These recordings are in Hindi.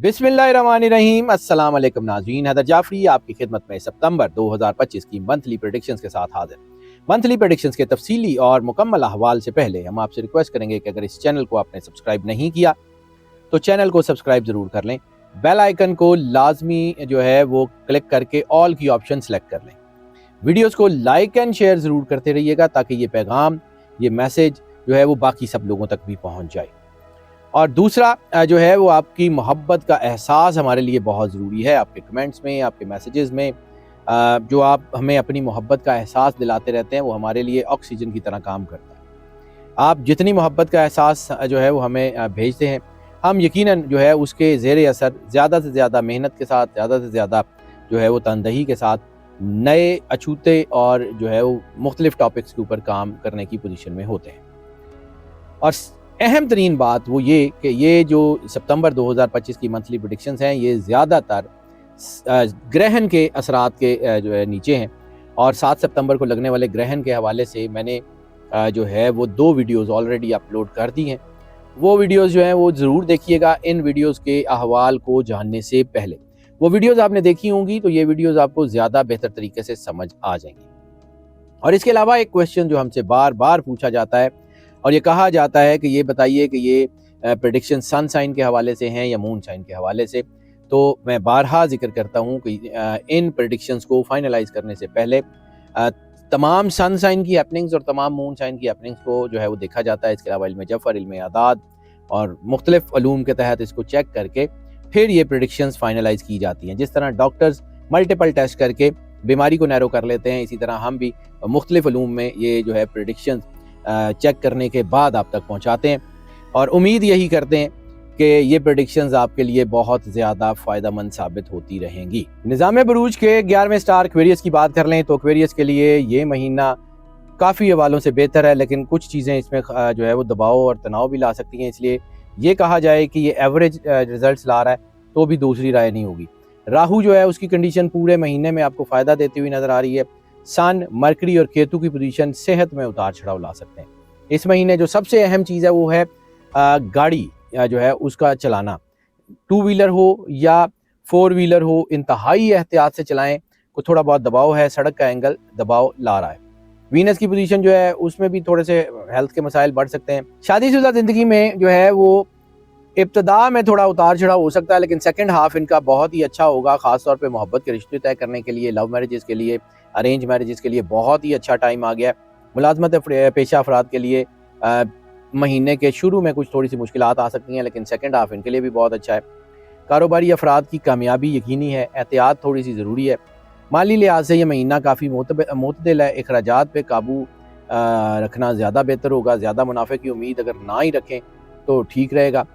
बिस्मिल्लाहिर्रहमानिर्रहीम। अस्सलाम वालेकुम नाज़रीन, हैदर जाफरी आपकी खिदमत में सितंबर 2025 की मंथली प्रेडिक्शंस के साथ हाजिर। मंथली प्रेडिक्शंस के तफसीली और मुकम्मल अहवाल से पहले हम आपसे रिक्वेस्ट करेंगे कि अगर इस चैनल को आपने सब्सक्राइब नहीं किया तो चैनल को सब्सक्राइब ज़रूर कर लें। बेल आइकन को लाजमी जो है वो क्लिक करके ऑल की ऑप्शन सेलेक्ट कर लें। वीडियोज़ को लाइक एंड शेयर ज़रूर करते रहिएगा ताकि ये पैगाम, ये मैसेज जो है वो बाकी सब लोगों तक भी पहुँच जाए। और दूसरा जो है वो आपकी मोहब्बत का एहसास हमारे लिए बहुत ज़रूरी है। आपके कमेंट्स में, आपके मैसेजेस में जो आप हमें अपनी मोहब्बत का एहसास दिलाते रहते हैं वो हमारे लिए ऑक्सीजन की तरह काम करता है। आप जितनी मोहब्बत का एहसास जो है वो हमें भेजते हैं, हम यकीनन जो है उसके ज़ेरे असर ज़्यादा से ज़्यादा मेहनत के साथ, ज़्यादा से ज़्यादा जो है वो तनदही के साथ नए अछूते और जो है वो मुख्तलिफ टॉपिक्स के ऊपर काम करने की पोजीशन में होते हैं। और अहम तरीन बात वो ये कि ये जो सितंबर 2025 की मंथली प्रेडिक्शंस हैं ये ज़्यादातर ग्रहण के असरात के जो है नीचे हैं। और 7 सितंबर को लगने वाले ग्रहण के हवाले से मैंने जो है वो 2 वीडियोज़ ऑलरेडी अपलोड कर दी हैं। वो वीडियोज़ जो हैं वो ज़रूर देखिएगा इन वीडियोज़ के अहवाल को जानने से पहले। वो वीडियोज़ आपने देखी होंगी तो ये वीडियोज़ आपको ज़्यादा बेहतर तरीके से समझ आ जाएंगी। और इसके अलावा एक क्वेश्चन जो हमसे बार बार पूछा जाता है और ये कहा जाता है कि ये बताइए कि ये प्रेडिक्शन सन साइन के हवाले से हैं या मून साइन के हवाले से। तो मैं बारहा जिक्र करता हूँ कि इन प्रेडिक्शंस को फाइनलाइज करने से पहले तमाम सन साइन की हैपनिंग्स और तमाम मून साइन की हैपनिंग्स को जो है वो देखा जाता है। इसके अलावा इल्म जफ़र, इल्म आदाद और मुख्तलिफ उलूम के तहत इसको चेक करके फिर ये प्रेडिक्शंस फाइनलाइज की जाती हैं। जिस तरह डॉक्टर्स मल्टीपल टेस्ट करके बीमारी को नैरो कर लेते हैं, इसी तरह हम भी मुख्तलिफ उलूम में ये जो है प्रेडिक्शंस चेक करने के बाद आप तक पहुंचाते हैं और उम्मीद यही करते हैं कि ये प्रेडिक्शंस आपके लिए बहुत ज़्यादा फ़ायदेमंद साबित होती रहेंगी। निज़ाम बुरूज के 11वें स्टार एक्वेरियस की बात कर लें तो एक्वेरियस के लिए ये महीना काफ़ी हवालों से बेहतर है, लेकिन कुछ चीज़ें इसमें जो है वो दबाव और तनाव भी ला सकती हैं। इसलिए ये कहा जाए कि ये एवरेज रिजल्ट ला रहा है तो भी दूसरी राय नहीं होगी। राहु जो है उसकी कंडीशन पूरे महीने में आपको फ़ायदा देती हुई नज़र आ रही है। सन, मरकरी और केतु की पोजीशन सेहत में उतार चढ़ाव ला सकते हैं। इस महीने जो सबसे अहम चीज़ है वो है गाड़ी जो है उसका चलाना। 2 व्हीलर हो या 4 व्हीलर हो, इंतहाई एहतियात से चलाएं। को थोड़ा बहुत दबाव है, सड़क का एंगल दबाव ला रहा है। वीनस की पोजीशन जो है उसमें भी थोड़े से हेल्थ के मसाइल बढ़ सकते हैं। शादीशुदा ज़िंदगी में जो है वो इब्तदा में थोड़ा उतार चढ़ाव हो सकता है, लेकिन सेकंड हाफ इनका बहुत ही अच्छा होगा। ख़ासतौर पे मोहब्बत के रिश्ते तय करने के लिए, लव मैरिजेस के लिए, अरेंज मैरिजेस के लिए बहुत ही अच्छा टाइम आ गया है। मुलाजमत पेशा अफराद के लिए महीने के शुरू में कुछ थोड़ी सी मुश्किलात आ सकती हैं, लेकिन सेकंड हाफ इनके लिए भी बहुत अच्छा है। कारोबारी अफराद की कामयाबी यकीनी है, एहतियात थोड़ी सी ज़रूरी है। माली लिहाज से ये महीना काफ़ी मुतदिल है। अखराजात पे काबू रखना ज़्यादा बेहतर होगा। ज़्यादा मुनाफे की उम्मीद अगर ना ही रखें तो ठीक रहेगा।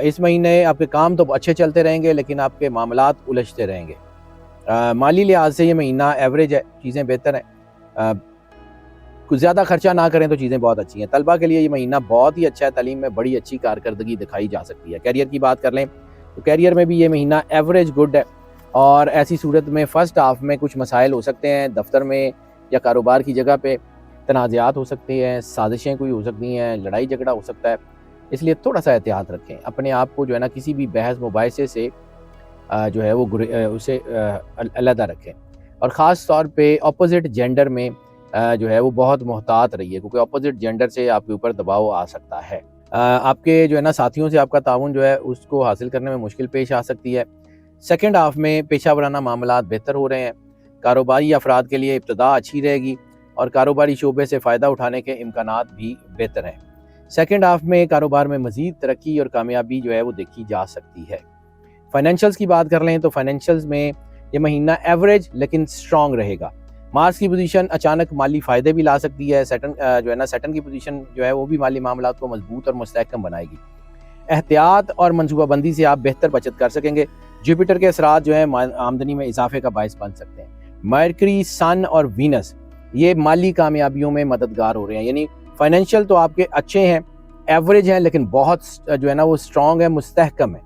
इस महीने आपके काम तो अच्छे चलते रहेंगे, लेकिन आपके मामलात उलझते रहेंगे। माली लिहाज से ये महीना एवरेज है, चीज़ें बेहतर हैं। कुछ ज़्यादा खर्चा ना करें तो चीज़ें बहुत अच्छी हैं। तलबा के लिए ये महीना बहुत ही अच्छा है, तालीम में बड़ी अच्छी कारकर्दगी दिखाई जा सकती है। कैरियर की बात कर लें तो कैरियर में भी ये महीना एवरेज गुड है। और ऐसी सूरत में फ़र्स्ट हाफ में कुछ मसाइल हो सकते हैं, दफ्तर में या कारोबार की जगह पे तनाज़ात हो सकती हैं, साजिशें कोई हो सकती हैं, लड़ाई झगड़ा हो सकता है। इसलिए थोड़ा सा एहतियात रखें। अपने आप को जो है ना किसी भी बहस मुबाहिसे से जो है वो उसे अलहदा रखें। और ख़ास तौर पे अपोजिट जेंडर में जो है वो बहुत मोहतात रहिए, क्योंकि अपोजिट जेंडर से आपके ऊपर दबाव आ सकता है। आपके जो है ना साथियों से आपका ताउन जो है उसको हासिल करने में मुश्किल पेश आ सकती है। सेकंड हाफ में पेशा वराना मामलात बेहतर हो रहे हैं। कारोबारी अफराद के लिए इब्तदा अच्छी रहेगी और कारोबारी शोबे से फ़ायदा उठाने के इम्कानात भी बेहतर हैं। सेकंड हाफ में कारोबार में मज़ीद तरक्की और कामयाबी जो है वो देखी जा सकती है। फाइनेंशियल्स की बात कर लें तो फाइनेंशियल्स में ये महीना एवरेज लेकिन स्ट्रॉन्ग रहेगा। मार्स की पोजीशन अचानक माली फ़ायदे भी ला सकती है। सैटर्न जो है ना सैटर्न की पोजीशन जो है वो भी माली मामलात को मजबूत और मुस्तहकम बनाएगी। एहतियात और मनसूबाबंदी से आप बेहतर बचत कर सकेंगे। जुपिटर के असरात जो है आमदनी में इजाफे का बायस बन सकते हैं। मरकरी, सन और वीनस ये माली कामयाबियों में मददगार हो रहे हैं। यानी फाइनेंशियल तो आपके अच्छे हैं, एवरेज हैं, लेकिन बहुत जो है ना वो स्ट्रॉन्ग है, मुस्तहकम है।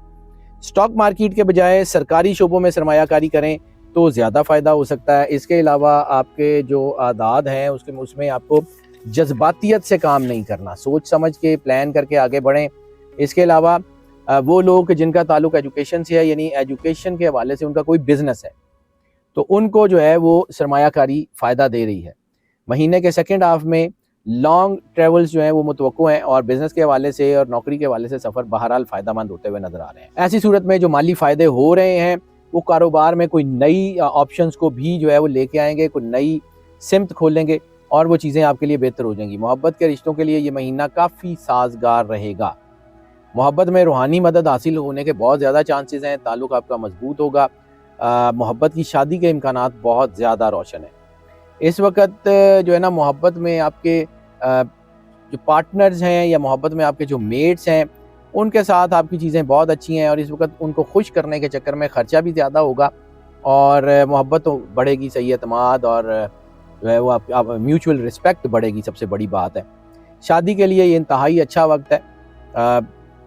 स्टॉक मार्केट के बजाय सरकारी शोबों में सरमायाकारी करें तो ज़्यादा फ़ायदा हो सकता है। इसके अलावा आपके जो आदाद हैं उसमें आपको जज्बातियत से काम नहीं करना, सोच समझ के प्लान करके आगे बढ़ें। इसके अलावा वो लोग जिनका ताल्लुक एजुकेशन से है, यानी एजुकेशन के हवाले से उनका कोई बिजनेस है, तो उनको जो है वो सरमायाकारी फ़ायदा दे रही है। महीने के सेकंड हाफ में लॉन्ग ट्रेवल्स जो हैं वो मुतवक्को हैं और बिज़नेस के हवाले से और नौकरी के हवाले से सफ़र बहरहाल फ़ायदेमंद होते हुए नज़र आ रहे हैं। ऐसी सूरत में जो माली फ़ायदे हो रहे हैं वो कारोबार में कोई नई ऑप्शंस को भी जो है वो लेके आएंगे, कोई नई सिमत खोलेंगे और वो चीज़ें आपके लिए बेहतर हो जाएंगी। मोहब्बत के रिश्तों के लिए ये महीना काफ़ी साजगार रहेगा। मोहब्बत में रूहानी मदद हासिल होने के बहुत ज़्यादा चांसेस हैं, ताल्लुक आपका मजबूत होगा। मोहब्बत की शादी के इम्कानात बहुत ज़्यादा रोशन है। इस वक्त जो है ना मोहब्बत में आपके जो पार्टनर्स हैं या मोहब्बत में आपके जो मेट्स हैं उनके साथ आपकी चीज़ें बहुत अच्छी हैं और इस वक्त उनको खुश करने के चक्कर में ख़र्चा भी ज़्यादा होगा और मोहब्बत तो बढ़ेगी, सही एतमाद और जो है वो आप म्यूचुअल रिस्पेक्ट बढ़ेगी, सबसे बड़ी बात है। शादी के लिए ये इंतहाई अच्छा वक्त है।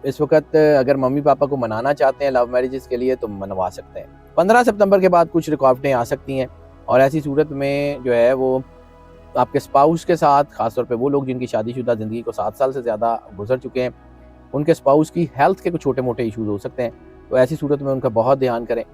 इस वक्त अगर मम्मी पापा को मनाना चाहते हैं लव मैरिजेस के लिए तो मनवा सकते हैं। 15 सितंबर के बाद कुछ रुकावटें आ सकती हैं और ऐसी सूरत में जो है वो आपके स्पाउस के साथ, ख़ासतौर पे वो लोग जिनकी शादीशुदा ज़िंदगी को 7 साल से ज़्यादा गुजर चुके हैं, उनके स्पाउस की हेल्थ के कुछ छोटे मोटे इशूज़ हो सकते हैं, तो ऐसी सूरत में उनका बहुत ध्यान करें।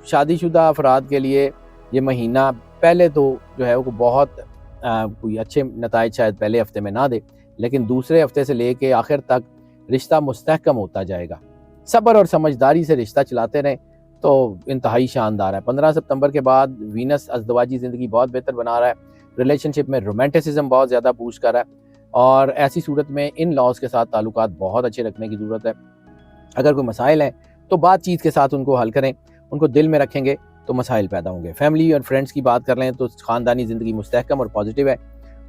शादीशुदा अफराद के लिए ये महीना पहले तो जो है वो बहुत कोई अच्छे नताइज शायद पहले हफ्ते में ना दे, लेकिन दूसरे हफ्ते से लेके आखिर तक रिश्ता मुस्तहकम होता जाएगा। सब्र और समझदारी से रिश्ता चलाते रहें तो इंतहाई शानदार है। 15 सितंबर के बाद वीनस अज़दवाजी ज़िंदगी बहुत बेहतर बना रहा है, रिलेशनशिप में रोमांटिसिज्म बहुत ज़्यादा बूस्ट कर रहा है और ऐसी सूरत में इन लॉज के साथ ताल्लुकात बहुत अच्छे रखने की ज़रूरत है। अगर कोई मसाइल हैं तो बातचीत के साथ उनको हल करें, उनको दिल में रखेंगे तो मसाइल पैदा होंगे। फैमिली और फ्रेंड्स की बात कर लें तो ख़ानदानी ज़िंदगी मुस्तहकम और पॉजिटिव है,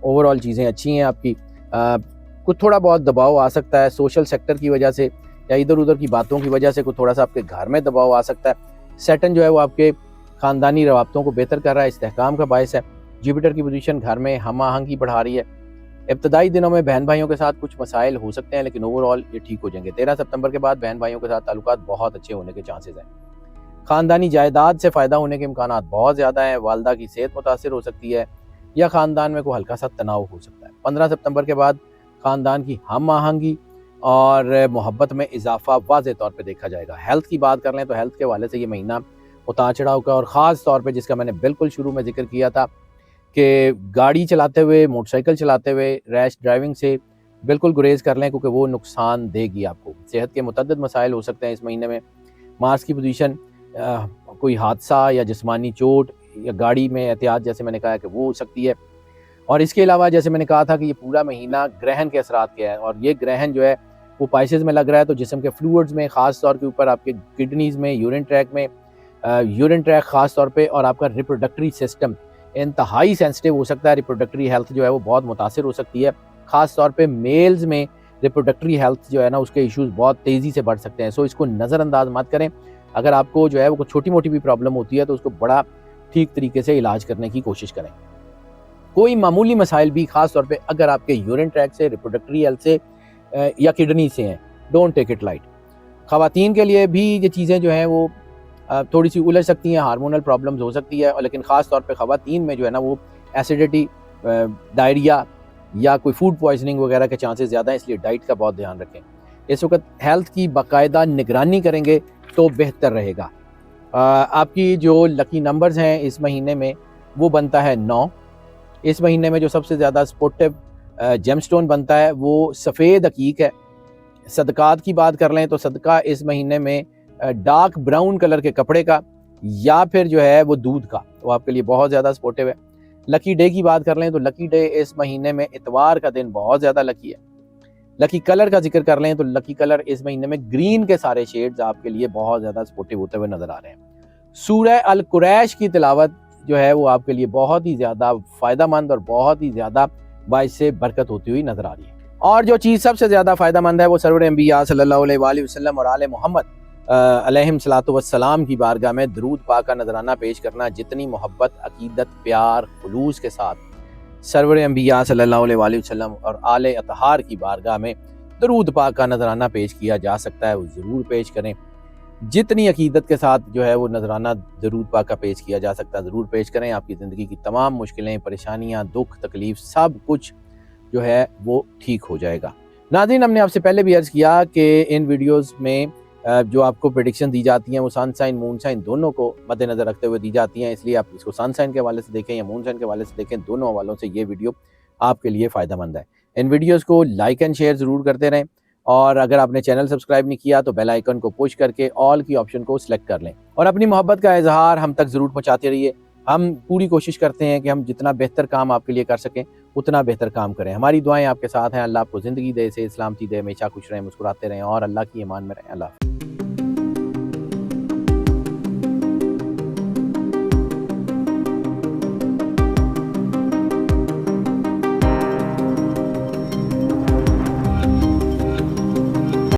ओवरऑल चीज़ें अच्छी हैं आपकी। कुछ थोड़ा बहुत दबाव आ सकता है सोशल सेक्टर की वजह से या इधर उधर की बातों की वजह से, कुछ थोड़ा सा आपके घर में दबाव आ सकता है। सैटर्न जो है वो आपके ख़ानदानी रवाबतों को बेहतर कर रहा है, इस्तेहकाम का बायस है। जुपिटर की पोजीशन घर में हम आहंगी बढ़ा रही है। इब्तदाई दिनों में बहन भाइयों के साथ कुछ मसाइल हो सकते हैं लेकिन ओवरऑल ये ठीक हो जाएंगे। 13 सितंबर के बाद बहन भाइयों के साथ ताल्लुकात बहुत अच्छे होने के चांसेस हैं। ख़ानदानी जायदाद से फ़ायदा होने के इम्कानात बहुत ज़्यादा हैं। वालदा की सेहत मुतासिर हो सकती है या ख़ानदान में कोई हल्का सा तनाव हो सकता है। 15 सितंबर के बाद ख़ानदान की हम आहंगी और मोहब्बत में इजाफा वाज़ेह तौर पे देखा जाएगा। हेल्थ की बात कर लें तो हेल्थ के हवाले से ये महीना उतार चढ़ाव का और ख़ास तौर पे जिसका मैंने बिल्कुल शुरू में जिक्र किया था कि गाड़ी चलाते हुए, मोटरसाइकिल चलाते हुए रैश ड्राइविंग से बिल्कुल गुरेज कर लें क्योंकि वो नुकसान देगी आपको। सेहत के मुतअद्दिद मसाइल हो सकते हैं इस महीने में। मार्स की पोजीशन कोई हादसा या जिस्मानी चोट या गाड़ी में एहतियात जैसे मैंने कहा कि वो हो सकती है। और इसके अलावा जैसे मैंने कहा था कि ये पूरा महीना ग्रहण के असरात के है और ये ग्रहण जो है वो पाइसेस में लग रहा है, तो जिस्म के फ्लूइड्स में ख़ास तौर के ऊपर आपके किडनीज़ में, यूरिन ट्रैक में, यूरिन ट्रैक ख़ास तौर पे और आपका रिप्रोडक्टरी सिस्टम इंतहाई सेंसिटिव हो सकता है। रिप्रोडक्टरी हेल्थ जो है वो बहुत मुतासिर हो सकती है। ख़ास तौर पे मेल्स में रिप्रोडक्टरी हेल्थ जो है ना उसके इश्यूज़ बहुत तेज़ी से बढ़ सकते हैं। सो इसको नज़रअंदाज मत करें। अगर आपको जो है वो छोटी मोटी भी प्रॉब्लम होती है तो उसको बड़ा ठीक तरीके से इलाज करने की कोशिश करें। कोई मामूली मसाइल भी ख़ास तौर पे अगर आपके यूरिन ट्रैक से, रिप्रोडक्टरी हेल्थ से या किडनी से हैं, डोंट टेक इट लाइट। ख़वातीन के लिए भी ये चीज़ें जो हैं वो थोड़ी सी उलझ सकती हैं, हार्मोनल प्रॉब्लम्स हो सकती है, और लेकिन ख़ास तौर पे ख़वातीन में जो है ना वो एसिडिटी, डायरिया या कोई फूड पॉइजनिंग वगैरह के चांसेस ज़्यादा हैं, इसलिए डाइट का बहुत ध्यान रखें। इस वक्त हेल्थ की बाकायदा निगरानी करेंगे तो बेहतर रहेगा। आपकी जो लकी नंबर्स हैं इस महीने में वो बनता है 9। इस महीने में जो सबसे ज़्यादा स्पोर्टिव जेमस्टोन बनता है वो सफ़ेद अकीक है। सदकात की बात कर लें तो सदका इस महीने में डार्क ब्राउन कलर के कपड़े का या फिर जो है वो दूध का, वो आपके लिए बहुत ज़्यादा सपोर्टिव है। लकी डे की बात कर लें तो लकी डे इस महीने में इतवार का दिन बहुत ज़्यादा लकी है। लकी कलर का जिक्र कर लें तो लकी कलर इस महीने में ग्रीन के सारे शेड्स आपके लिए बहुत ज़्यादा सपोर्टिव होते हुए नज़र आ रहे हैं। सूरह अल कुरैश की तिलावत जो है वो आपके लिए बहुत ही ज़्यादा फ़ायदेमंद और बहुत ही ज़्यादा बाइस से बरकत होती हुई नज़र आ रही है। और जो चीज़ सबसे ज़्यादा फ़ायदेमंद है वो सरवर अंबिया सल्लल्लाहु अलैहि वसल्लम और आले मोहम्मद अलैहिस्सलातु वस्सलाम की बारगाह में दरूद पाक का नजराना पेश करना। जितनी मोहब्बत, अकीदत, प्यार, खुलूस के साथ सरवर अंबिया सल्लल्लाहु अलैहि वसल्लम और आले अतहार की बारगाह में दरूद पाक का नजराना पेश किया जा सकता है वो ज़रूर पेश करें। जितनी अकीदत के साथ जो है वो नजराना दरूद पाक का पेश किया जा सकता है ज़रूर पेश करें। आपकी ज़िंदगी की तमाम मुश्किलें, परेशानियाँ, दुख, तकलीफ़ सब कुछ जो है वो ठीक हो जाएगा। नाज़रीन, हमने आपसे पहले भी अर्ज़ किया कि इन वीडियोस में जो आपको प्रेडिक्शन दी जाती हैं वो सन साइन मून साइन दोनों को मद्देनज़र रखते हुए दी जाती हैं, इसलिए आप इसको सन साइन के हवाले से देखें या मून साइन के हवाले से देखें, दोनों हवालों से ये वीडियो आपके लिए फ़ायदेमंद है। इन वीडियोस को लाइक एंड शेयर ज़रूर करते रहें और अगर आपने चैनल सब्सक्राइब नहीं किया तो बेल आइकन को पुश करके ऑल की ऑप्शन को सिलेक्ट कर लें और अपनी मोहब्बत का इजहार हम तक ज़रूर पहुँचाते रहिए। हम पूरी कोशिश करते हैं कि हम जितना बेहतर काम आपके लिए कर सकें उतना बेहतर काम करें। हमारी दुआएं आपके साथ हैं। अल्लाह आपको ज़िंदगी दे, सेहत सलामती दे, हमेशा खुश रहें, मुस्कुराते रहें और अल्लाह की ईमान में रहें। अल्लाह।